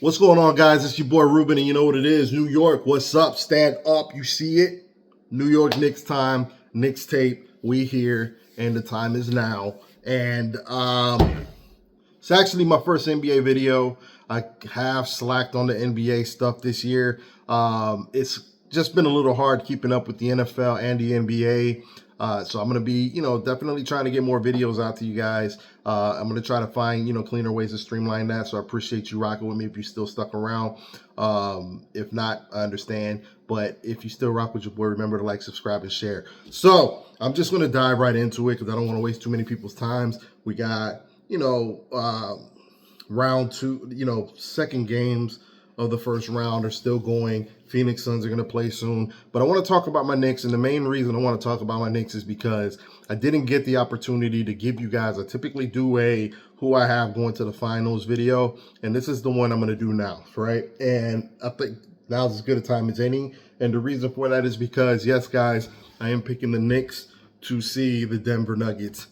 What's going on, guys? It's your boy Ruben, and you know what it is. New York, what's up? Stand up. You see it? New York Knicks time, Knicks tape. We here, and the time is now. And it's actually my first NBA video. I have slacked on the NBA stuff this year. It's just been a little hard keeping up with the NFL and the NBA. So I'm going to be, definitely trying to get more videos out to you guys. I'm going to try to find, cleaner ways to streamline that. So I appreciate you rocking with me if you're still stuck around. If not, I understand. But if you still rock with your boy, remember to like, subscribe, and share. So I'm just going to dive right into it because I don't want to waste too many people's times. We got, round two, second games of the first round are still going. Phoenix Suns are going to play soon. But I want to talk about my Knicks, and the main reason I want to talk about my Knicks is because I didn't get the opportunity to give you guys, I typically do a who I have going to the finals video, and this is the one I'm going to do now, right? And I think now's as good a time as any, and the reason for that is because, yes, guys, I am picking the Knicks to see the Denver Nuggets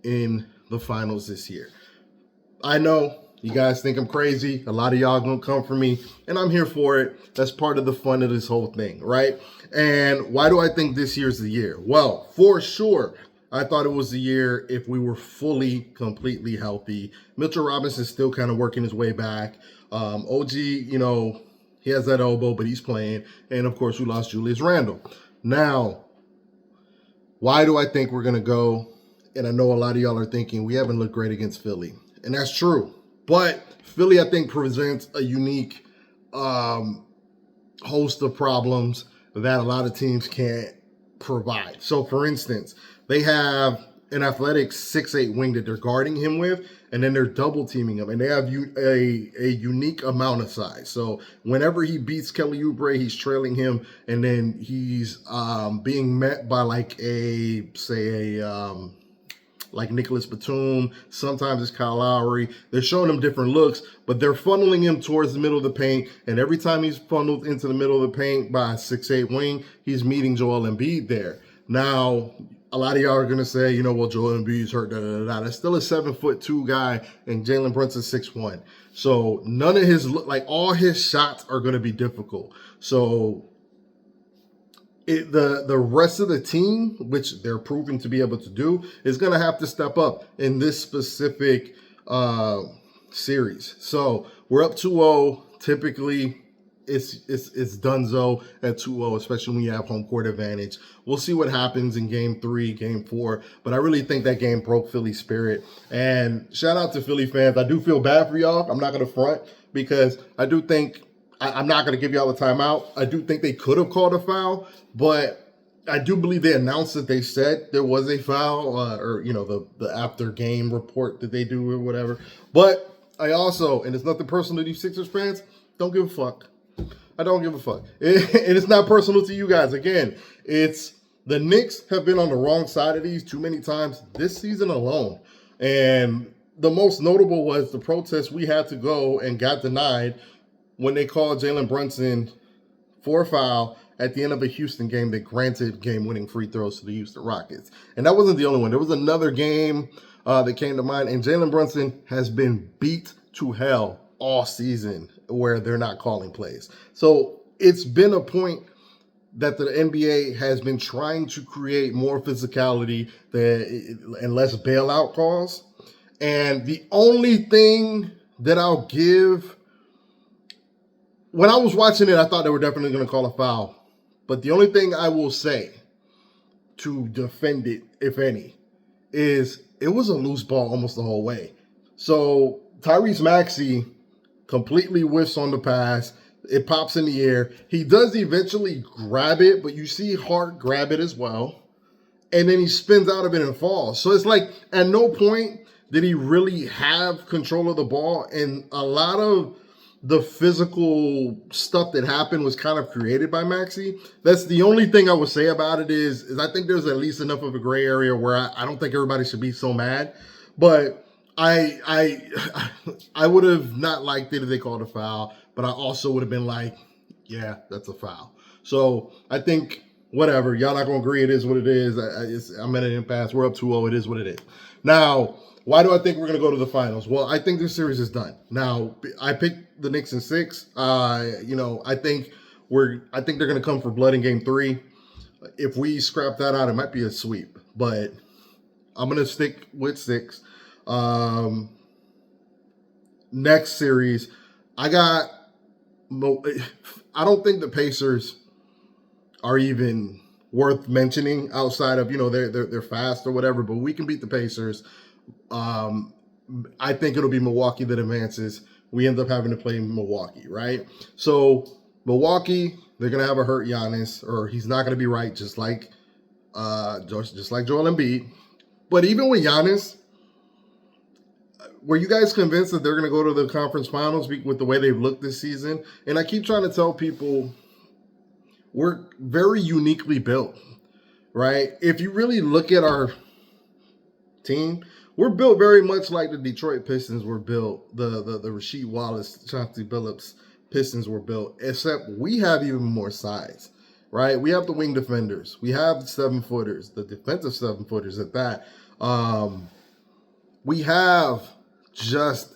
in the finals this year. I know you guys think I'm crazy. A lot of y'all gonna come for me, and I'm here for it. That's part of the fun of this whole thing, right? And why do I think this year's the year? Well, for sure, I thought it was the year if we were fully, completely healthy. Mitchell Robinson's still kind of working his way back. OG, he has that elbow, but he's playing. And of course, we lost Julius Randle. Now, why do I think we're gonna go? And I know a lot of y'all are thinking we haven't looked great against Philly. And that's true. But Philly, I think, presents a unique host of problems that a lot of teams can't provide. So, for instance, they have an athletic 6'8" wing that they're guarding him with, and then they're double teaming him, and they have a unique amount of size. So whenever he beats Kelly Oubre, he's trailing him, and then he's being met by like Nicholas Batum. Sometimes it's Kyle Lowry. They're showing him different looks, but they're funneling him towards the middle of the paint. And every time he's funneled into the middle of the paint by a 6'8" wing, he's meeting Joel Embiid there. Now, a lot of y'all are going to say, well, Joel Embiid's hurt, da-da-da-da. That's still a 7'2" guy, and Jalen Brunson's 6'1". So none of his, all his shots are going to be difficult. So the rest of the team, which they're proving to be able to do, is going to have to step up in this specific series. So we're up 2-0. Typically, it's donezo at 2-0, especially when you have home court advantage. We'll see what happens in game 3, game 4, but I really think that game broke Philly spirit. And shout out to Philly fans. I do feel bad for y'all. I'm not going to front because I do think I'm not going to give y'all the timeout. I do think they could have called a foul, but I do believe they announced that they said there was a foul, or the after game report that they do or whatever. But I also, and it's nothing personal to you Sixers fans, don't give a fuck. I don't give a fuck. And it's not personal to you guys. Again, it's the Knicks have been on the wrong side of these too many times this season alone. And the most notable was the protest we had to go and got denied when they called Jalen Brunson for a foul at the end of a Houston game that granted game-winning free throws to the Houston Rockets. And that wasn't the only one. There was another game that came to mind, and Jalen Brunson has been beat to hell all season where they're not calling plays. So it's been a point that the NBA has been trying to create more physicality and less bailout calls. And the only thing that I'll give, when I was watching it, I thought they were definitely going to call a foul. But the only thing I will say to defend it, if any, is it was a loose ball almost the whole way. So Tyrese Maxey completely whiffs on the pass. It pops in the air. He does eventually grab it, but you see Hart grab it as well. And then he spins out of it and falls. So it's like at no point did he really have control of the ball. And a lot of the physical stuff that happened was kind of created by Maxey. That's the only thing I would say about it is I think there's at least enough of a gray area where I don't think everybody should be so mad. But I would have not liked it if they called a foul, but I also would have been like, yeah, that's a foul. So I think whatever. Y'all not going to agree. It is what it is. I'm at an impasse. We're up 2-0. It is what it is. Now, Why do I think we're going to go to the finals? Well, I think this series is done. Now, I picked the Knicks in 6. I think they're going to come for blood in game 3. If we scrap that out, it might be a sweep, but I'm going to stick with 6. Um, Next series, I got. I don't think the Pacers are even worth mentioning outside of they're fast or whatever, but we can beat the Pacers. Um, I think it'll be Milwaukee that advances. We end up having to play Milwaukee, right? So Milwaukee, they're gonna have a hurt Giannis, or he's not gonna be right, just like Joel Embiid. But even with Giannis, were you guys convinced that they're gonna go to the conference finals with the way they've looked this season? And I keep trying to tell people we're very uniquely built, right? If you really look at our team, we're built very much like the Detroit Pistons were built, the Rasheed Wallace, Chauncey Billups Pistons were built, except we have even more size, right? We have the wing defenders. We have the 7-footers, the defensive 7-footers at that. We have just,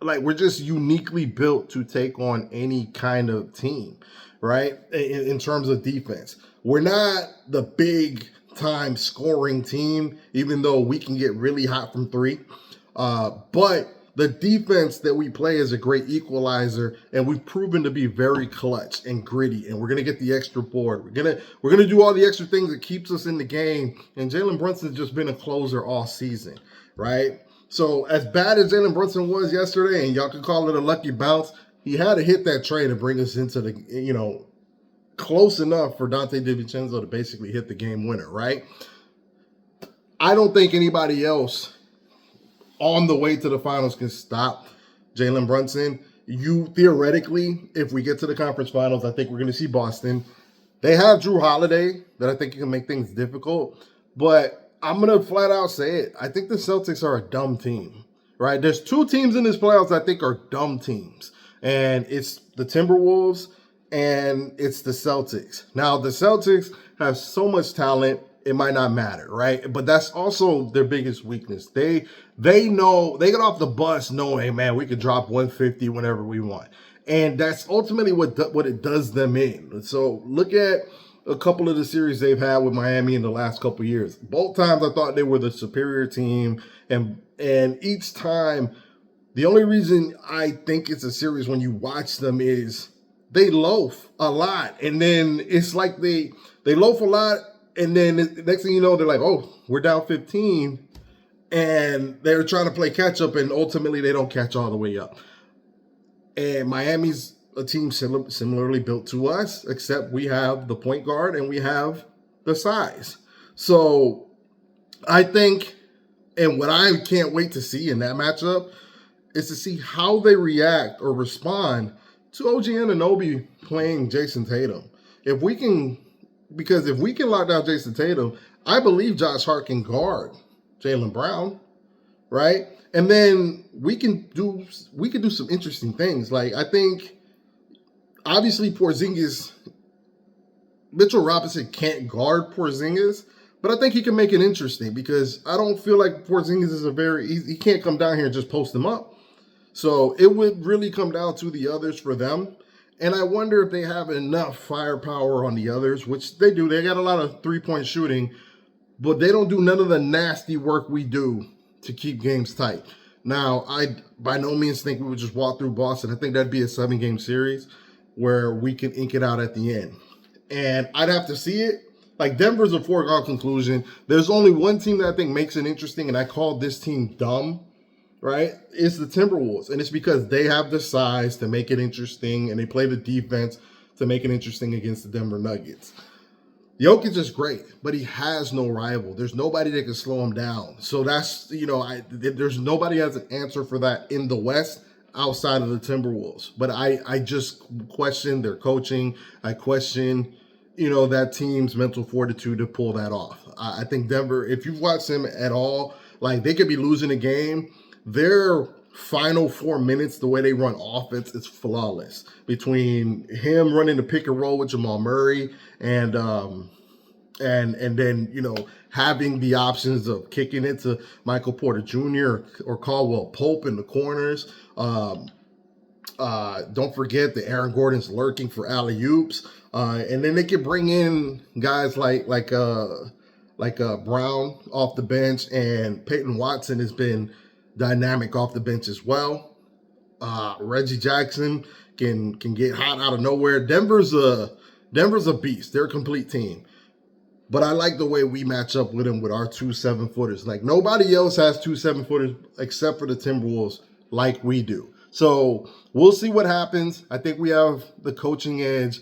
we're just uniquely built to take on any kind of team, right? In terms of defense. We're not the big time scoring team, even though we can get really hot from 3. But the defense that we play is a great equalizer, and we've proven to be very clutch and gritty. And we're gonna get the extra board. We're gonna do all the extra things that keeps us in the game. And Jalen Brunson's just been a closer all season, right? So as bad as Jalen Brunson was yesterday, and y'all could call it a lucky bounce, he had to hit that trade to bring us into the close enough for Dante DiVincenzo to basically hit the game winner, right? I don't think anybody else on the way to the finals can stop Jalen Brunson. Theoretically, if we get to the conference finals, I think we're going to see Boston. They have Drew Holiday that I think can make things difficult, but I'm going to flat out say it. I think the Celtics are a dumb team, right? There's 2 teams in this playoffs I think are dumb teams, and it's the Timberwolves and it's the Celtics. Now, the Celtics have so much talent, it might not matter, right? But that's also their biggest weakness. They know, they get off the bus knowing, hey, man, we could drop 150 whenever we want. And that's ultimately what it does them in. So look at a couple of the series they've had with Miami in the last couple of years. Both times I thought they were the superior team. And each time, the only reason I think it's a series when you watch them is they loaf a lot. And then it's like they loaf a lot. And then the next thing you know, they're like, oh, we're down 15. And they're trying to play catch up. And ultimately, they don't catch all the way up. And Miami's a team similarly built to us, except we have the point guard and we have the size. So I think, and what I can't wait to see in that matchup is to see how they react or respond to OG Anunoby playing Jason Tatum. Because if we can lock down Jason Tatum, I believe Josh Hart can guard Jaylen Brown, right? And then we can do some interesting things. Like, I think, obviously, Mitchell Robinson can't guard Porzingis, but I think he can make it interesting because I don't feel like Porzingis is he can't come down here and just post him up. So it would really come down to the others for them. And I wonder if they have enough firepower on the others, which they do. They got a lot of 3-point shooting, but they don't do none of the nasty work we do to keep games tight. Now, I by no means think we would just walk through Boston. I think that'd be a 7-game series where we can ink it out at the end. And I'd have to see it. Like, Denver's a foregone conclusion. There's only one team that I think makes it interesting, and I call this team dumb, right? It's the Timberwolves. And it's because they have the size to make it interesting, and they play the defense to make it interesting against the Denver Nuggets. Jokic is great, but he has no rival. There's nobody that can slow him down. So that's, there's nobody has an answer for that in the West outside of the Timberwolves. But I just question their coaching. I question, that team's mental fortitude to pull that off. I think Denver, if you've watched them at all, they could be losing a game. Their final 4 minutes, the way they run offense is flawless. Between him running the pick and roll with Jamal Murray and and then, having the options of kicking it to Michael Porter Jr. or Caldwell Pope in the corners. Don't forget that Aaron Gordon's lurking for alley-oops. And then they can bring in guys like Brown off the bench, and Peyton Watson has been dynamic off the bench as well. Reggie Jackson can get hot out of nowhere. Denver's a beast. They're a complete team. But I like the way we match up with them with our 2 7-footers. Like, nobody else has 2 7-footers except for the Timberwolves like we do. So we'll see what happens. I think we have the coaching edge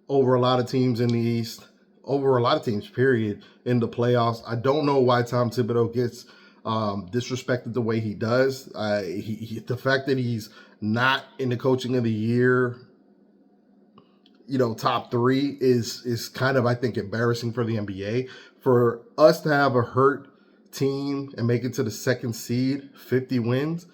over a lot of teams in the East, over a lot of teams, period, in the playoffs. I don't know why Tom Thibodeau gets disrespected the way he does. The fact that he's not in the coaching of the year, top 3 is kind of, I think, embarrassing for the NBA. For us to have a hurt team and make it to the 2nd seed, 50 wins,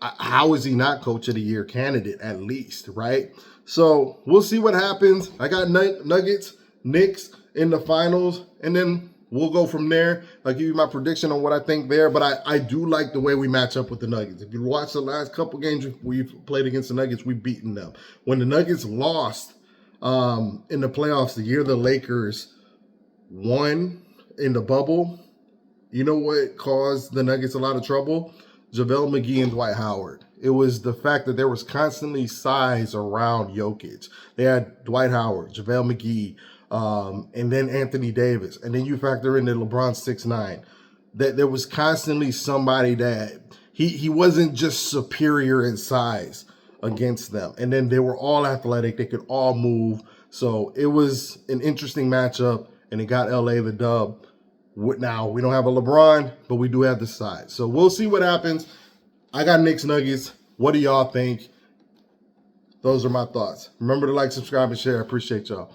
how is he not coach of the year candidate at least, right? So we'll see what happens. I got Nuggets, Knicks in the finals, and then we'll go from there. I'll give you my prediction on what I think there, but I do like the way we match up with the Nuggets. If you watch the last couple games we've played against the Nuggets, we've beaten them. When the Nuggets lost in the playoffs the year the Lakers won in the bubble, you know what caused the Nuggets a lot of trouble? JaVale McGee and Dwight Howard. It was the fact that there was constantly size around Jokic. They had Dwight Howard, JaVale McGee, and then Anthony Davis. And then you factor in that LeBron 6'9". That there was constantly somebody that he wasn't just superior in size against them. And then they were all athletic. They could all move. So it was an interesting matchup, and it got LA the dub. Now, we don't have a LeBron, but we do have the size. So we'll see what happens. I got Knicks Nuggets. What do y'all think? Those are my thoughts. Remember to like, subscribe, and share. I appreciate y'all.